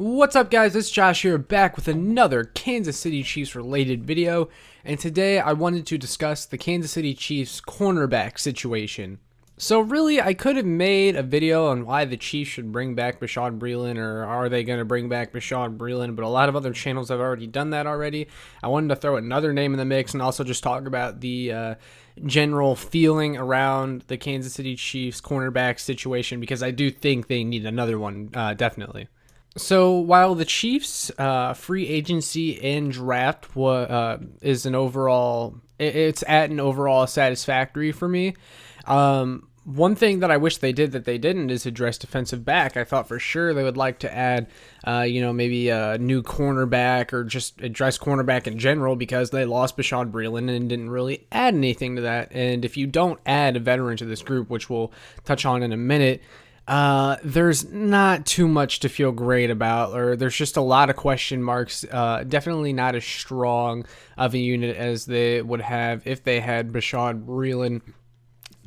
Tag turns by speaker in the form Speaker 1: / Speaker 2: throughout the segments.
Speaker 1: What's up, guys? It's Josh here, back with another Kansas City Chiefs related video, and today I wanted to discuss the Kansas City Chiefs cornerback situation. So really, I could have made a video on why the Chiefs should bring back Bashaud Breeland, or are they going to bring back Bashaud Breeland, but a lot of other channels have already done that already. I wanted to throw another name in the mix and also just talk about the general feeling around the Kansas City Chiefs cornerback situation, because I do think they need another one, definitely. So while the Chiefs' free agency and draft is an overall, it's at an overall satisfactory for me. One thing that I wish they did that they didn't is address defensive back. I thought for sure they would like to add, maybe a new cornerback or just address cornerback in general, because they lost Bashaud Breeland and didn't really add anything to that. And if you don't add a veteran to this group, which we'll touch on in a minute, there's not too much to feel great about, or there's just a lot of question marks. Definitely not as strong of a unit as they would have if they had Bashaud Breeland.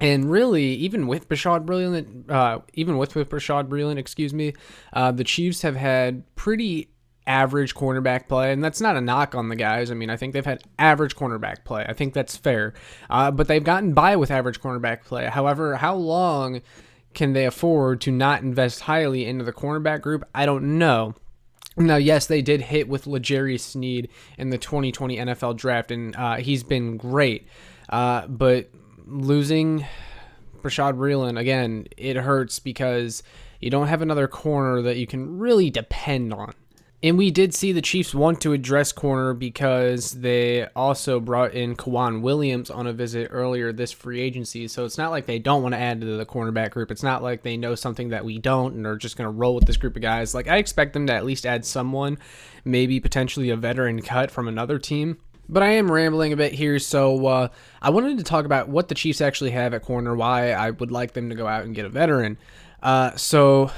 Speaker 1: And really, even with Bashaud Breeland, the Chiefs have had pretty average cornerback play, and that's not a knock on the guys. I mean, I think they've had average cornerback play. I think that's fair. But they've gotten by with average cornerback play. However, how long can they afford to not invest highly into the cornerback group? I don't know. Now, yes, they did hit with L'Jarius Sneed in the 2020 NFL draft, and he's been great. But losing Bashaud Breeland, again, it hurts because you don't have another corner that you can really depend on. And we did see the Chiefs want to address corner because they also brought in Kwan Williams on a visit earlier this free agency. So it's not like they don't want to add to the cornerback group. It's not like they know something that we don't and are just going to roll with this group of guys. Like, I expect them to at least add someone, maybe potentially a veteran cut from another team. But I am rambling a bit here, so I wanted to talk about what the Chiefs actually have at corner, why I would like them to go out and get a veteran. So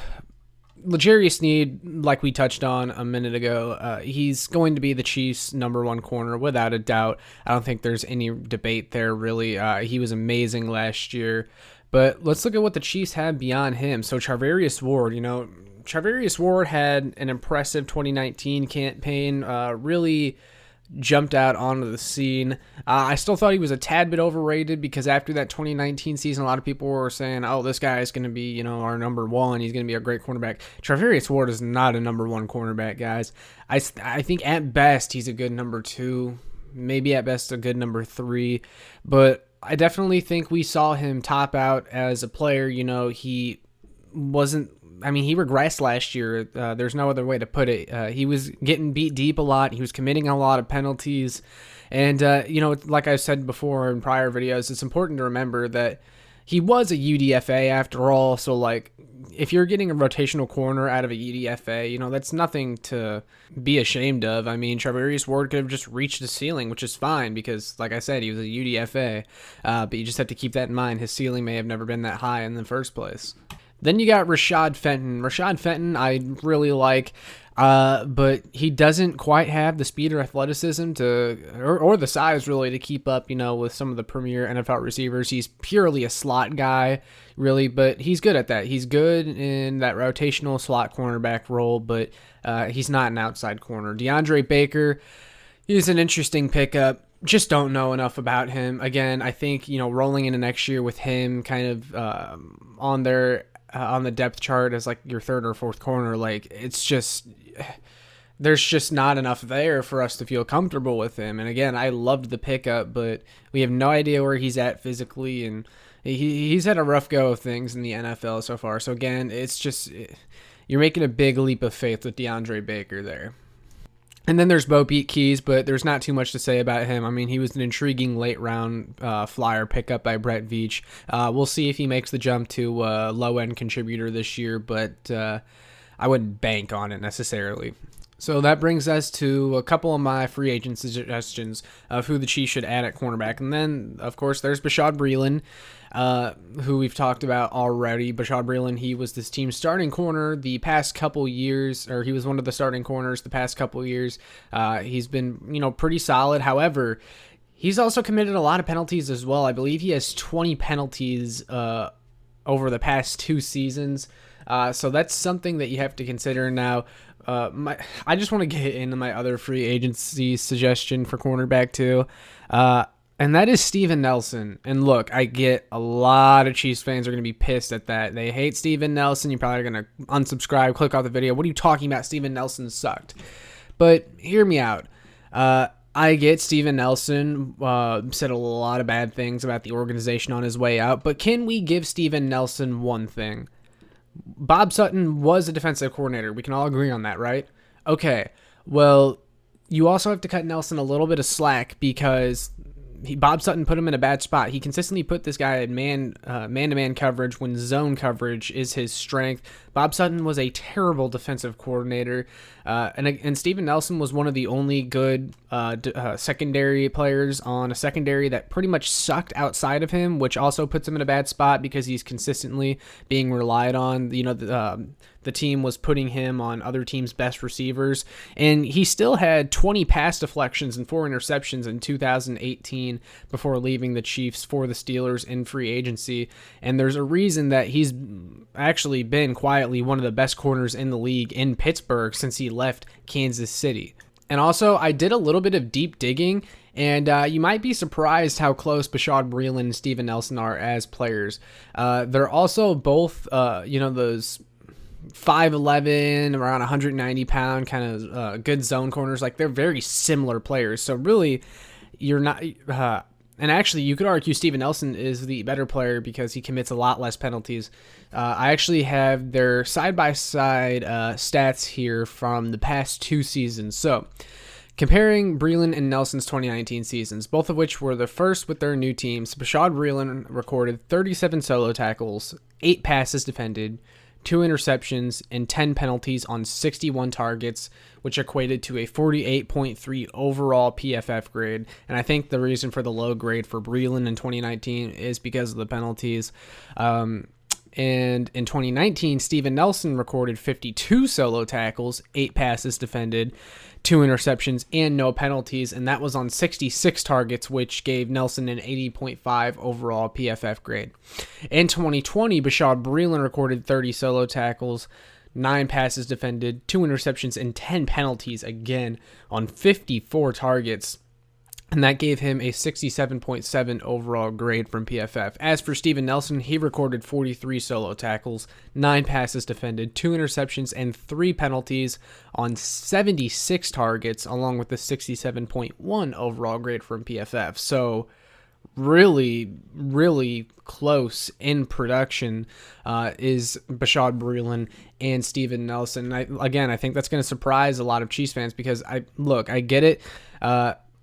Speaker 1: L'Jarius Sneed, like we touched on a minute ago, he's going to be the Chiefs' number one corner without a doubt. I don't think there's any debate there, really. He was amazing last year. But let's look at what the Chiefs have beyond him. So Charvarius Ward had an impressive 2019 campaign, really jumped out onto the scene. I still thought he was a tad bit overrated, because after that 2019 season, a lot of people were saying, oh, this guy is going to be, our number one. He's going to be a great cornerback. Charvarius Ward is not a number one cornerback, guys. I think at best he's a good number two, maybe at best a good number three, but I definitely think we saw him top out as a player. He wasn't, he regressed last year. There's no other way to put it. He was getting beat deep a lot. He was committing a lot of penalties. And, like I've said before in prior videos, it's important to remember that he was a UDFA after all. So, if you're getting a rotational corner out of a UDFA, that's nothing to be ashamed of. Charvarius Ward could have just reached the ceiling, which is fine because, like I said, he was a UDFA. But you just have to keep that in mind. His ceiling may have never been that high in the first place. Then you got Rashad Fenton. Rashad Fenton I really like, but he doesn't quite have the speed or athleticism or the size really to keep up, with some of the premier NFL receivers. He's purely a slot guy, really, but he's good at that. He's good in that rotational slot cornerback role, but he's not an outside corner. DeAndre Baker, he's an interesting pickup. Just don't know enough about him. Again, I think, rolling into next year with him kind of on the depth chart as your third or fourth corner, it's just, there's just not enough there for us to feel comfortable with him. And again, I loved the pickup, but we have no idea where he's at physically, and he's had a rough go of things in the NFL so far. So again, it's just, you're making a big leap of faith with DeAndre Baker there. And then there's Bo Peep Keys, but there's not too much to say about him. He was an intriguing late-round flyer pickup by Brett Veach. We'll see if he makes the jump to low-end contributor this year, but I wouldn't bank on it necessarily. So that brings us to a couple of my free agent suggestions of who the Chiefs should add at cornerback. And then, of course, there's Bashaud Breeland, who we've talked about already. Bashaud Breeland, he was this team's starting corner the past couple years, or he was one of the starting corners the past couple years. He's been, pretty solid. However, he's also committed a lot of penalties as well. I believe he has 20 penalties over the past 2 seasons. So that's something that you have to consider now. I just want to get into my other free agency suggestion for cornerback too. And that is Steven Nelson. And look, I get a lot of Chiefs fans are going to be pissed at that. They hate Steven Nelson. You're probably going to unsubscribe, click off the video. What are you talking about? Steven Nelson sucked. But hear me out. I get Steven Nelson said a lot of bad things about the organization on his way out. But can we give Steven Nelson one thing? Bob Sutton was a defensive coordinator. We can all agree on that, right? Okay. Well, you also have to cut Nelson a little bit of slack because Bob Sutton put him in a bad spot. He consistently put this guy in man-to-man coverage when zone coverage is his strength. Bob Sutton was a terrible defensive coordinator, and Steven Nelson was one of the only good secondary players on a secondary that pretty much sucked outside of him, which also puts him in a bad spot because he's consistently being relied on. The team was putting him on other teams' best receivers, and he still had 20 pass deflections and 4 interceptions in 2018 before leaving the Chiefs for the Steelers in free agency. And there's a reason that he's actually been quietly one of the best corners in the league in Pittsburgh since he left Kansas City. And also, I did a little bit of deep digging, and you might be surprised how close Bashaud Breeland and Steven Nelson are as players. They're also both, those 5'11", around 190-pound kind of good zone corners. Like, they're very similar players. So really, you're not... and actually, you could argue Steven Nelson is the better player because he commits a lot less penalties. I actually have their side-by-side stats here from the past 2 seasons. So, comparing Breeland and Nelson's 2019 seasons, both of which were the first with their new teams, Bashaud Breeland recorded 37 solo tackles, 8 passes defended, 2 interceptions, and 10 penalties on 61 targets, which equated to a 48.3 overall PFF grade. And I think the reason for the low grade for Breeland in 2019 is because of the penalties. And in 2019, Steven Nelson recorded 52 solo tackles, 8 passes defended, 2 interceptions, and no penalties, and that was on 66 targets, which gave Nelson an 80.5 overall PFF grade. In 2020, Bashaud Breeland recorded 30 solo tackles, 9 passes defended, 2 interceptions, and 10 penalties, again, on 54 targets. And that gave him a 67.7 overall grade from PFF. As for Steven Nelson, he recorded 43 solo tackles, 9 passes defended, 2 interceptions, and 3 penalties on 76 targets, along with the 67.1 overall grade from PFF. So really, really close in production is Bashaud Breeland and Steven Nelson. I think that's going to surprise a lot of Chiefs fans because I get it.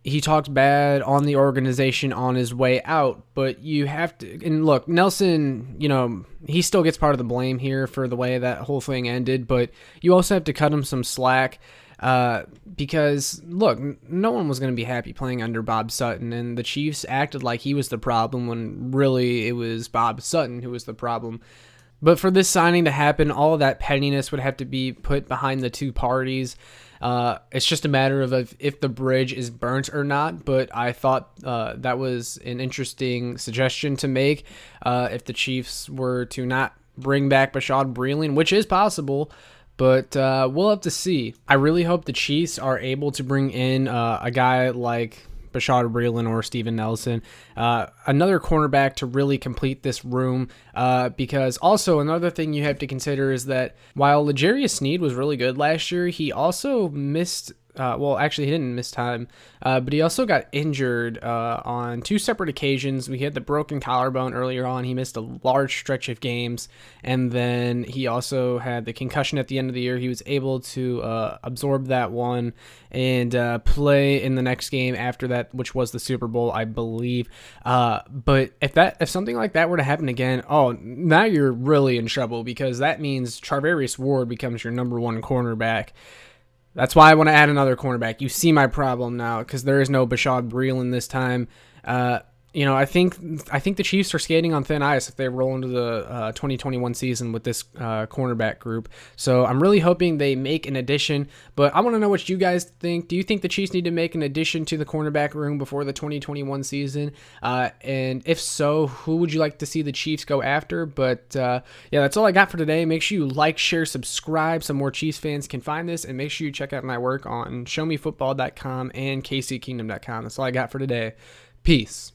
Speaker 1: He talked bad on the organization on his way out, but you have to, and look, Nelson, he still gets part of the blame here for the way that whole thing ended, but you also have to cut him some slack because, look, no one was going to be happy playing under Bob Sutton, and the Chiefs acted like he was the problem when really it was Bob Sutton who was the problem. But for this signing to happen, all of that pettiness would have to be put behind the two parties. It's just a matter of if the bridge is burnt or not, but I thought that was an interesting suggestion to make. If the Chiefs were to not bring back Bashaud Breeland, which is possible, but we'll have to see. I really hope the Chiefs are able to bring in a guy like Bashaud Breeland or Steven Nelson, another cornerback to really complete this room, because also another thing you have to consider is that while L'Jarius Sneed was really good last year, he also missed he didn't miss time, but he also got injured on 2 separate occasions. We had the broken collarbone earlier on. He missed a large stretch of games, and then he also had the concussion at the end of the year. He was able to absorb that one and play in the next game after that, which was the Super Bowl, I believe. But if something like that were to happen again, now you're really in trouble, because that means Charvarius Ward becomes your number 1 cornerback. That's why I want to add another cornerback. You see my problem now, because there is no Bashaud Breeland this time. I think the Chiefs are skating on thin ice if they roll into the 2021 season with this cornerback group. So I'm really hoping they make an addition. But I want to know what you guys think. Do you think the Chiefs need to make an addition to the cornerback room before the 2021 season? And if so, who would you like to see the Chiefs go after? But yeah, that's all I got for today. Make sure you like, share, subscribe so more Chiefs fans can find this. And make sure you check out my work on showmefootball.com and kckingdom.com. That's all I got for today. Peace.